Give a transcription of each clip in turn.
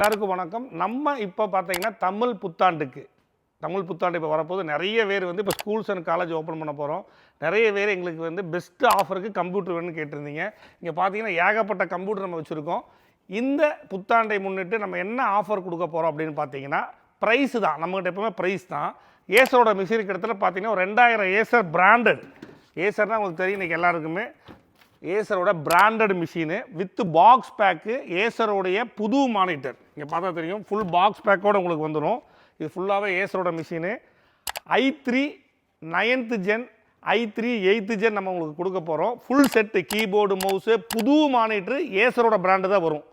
எல்லாருக்கும் வணக்கம். நம்ம இப்போ பார்த்தீங்கன்னா தமிழ் புத்தாண்டு இப்போ வரப்போது நிறைய பேர் வந்து இப்போ ஸ்கூல்ஸ் அண்ட் காலேஜ் ஓப்பன் பண்ண போகிறோம். நிறைய பேர் எங்களுக்கு வந்து பெஸ்ட்டு ஆஃபருக்கு கம்ப்யூட்டர் வேணும்னு கேட்டிருந்தீங்க. இங்கே பார்த்தீங்கன்னா ஏகப்பட்ட கம்ப்யூட்டர் நம்ம வச்சுருக்கோம். இந்த புத்தாண்டை முன்னிட்டு நம்ம என்ன ஆஃபர் கொடுக்க போகிறோம் அப்படின்னு பார்த்தீங்கன்னா ப்ரைஸு தான். நம்மகிட்ட எப்பவுமே ப்ரைஸ் தான். ஏசரோட மிஷின் கிட்டத்தட்ட பார்த்தீங்கன்னா ஒரு 2000 ஏசர் பிராண்டட். ஏசர்னால் உங்களுக்கு தெரியும் இன்றைக்கி எல்லாருக்குமே. ஏசரோட branded machine with box pack, ஏசரோடைய புது மானிட்டர். இங்கே பார்த்தா தெரியும், ஃபுல் பாக்ஸ் பேக்கோடு உங்களுக்கு வந்துடும். இது ஃபுல்லாகவே ஏசரோட machine. i3 9th gen, i3 8th gen நம்ம உங்களுக்கு கொடுக்க போகிறோம். ஃபுல் செட்டு, கீபோர்டு, மவுஸு, புது மானிட்ரு, ஏசரோட பிராண்டு தான் வரும்.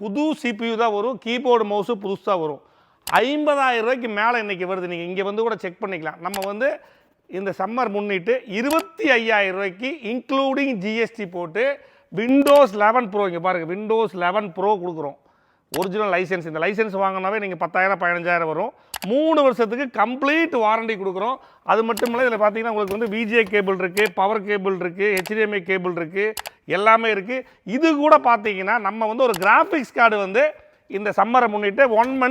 புது CPU தான் வரும். கீபோர்டு, மவுஸு புதுசாக வரும். 50,000 ரூபாய்க்கு மேலே இன்றைக்கி வருது. நீங்கள் இங்கே வந்து கூட செக் பண்ணிக்கலாம். நம்ம வந்து இந்த சம்மர் முன்னிட்டு 25,000 ரூபாய்க்கு இன்க்ளூடிங் ஜிஎஸ்டி போட்டு விண்டோஸ் 11 ப்ரோ, இங்கே பாருங்கள், விண்டோஸ் 11 ப்ரோ கொடுக்குறோம். Original licence. இந்த லைசன்ஸ் வாங்கினாவே நீங்கள் 10,000 15,000 வரும். 3 வருஷத்துக்கு கம்ப்ளீட் வாரண்டி கொடுக்குறோம். அது மட்டும் இல்லை, இதில் பார்த்தீங்கன்னா உங்களுக்கு வந்து விஜே கேபிள் இருக்குது, பவர் கேபிள் இருக்குது, HDMI கேபிள் இருக்குது, எல்லாமே இருக்குது. இது கூட பார்த்தீங்கன்னா நம்ம வந்து ஒரு கிராஃபிக்ஸ் கார்டு வந்து இந்த சம்மரை முன்னிட்டு 1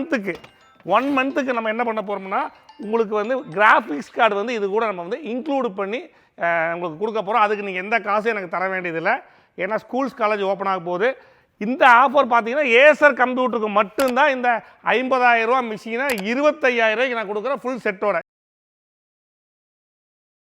மந்த்துக்கு நம்ம என்ன பண்ண போகிறோம்னா உங்களுக்கு வந்து கிராஃபிக்ஸ் கார்டு வந்து இது கூட நம்ம வந்து இன்க்ளூடு பண்ணி உங்களுக்கு கொடுக்க போகிறோம். அதுக்கு நீங்கள் எந்த காசும் எனக்கு தர வேண்டியதில்லை. ஏன்னா ஸ்கூல்ஸ் காலேஜ் ஓப்பன் ஆக போகுது. இந்த ஆஃபர் பார்த்தீங்கன்னா ஏசர் கம்ப்யூட்டருக்கு மட்டும்தான். இந்த 50,000 ரூபா மிஷினை 25,000 ரூபாய்க்கு நான் கொடுக்குறேன் ஃபுல் செட்டோட.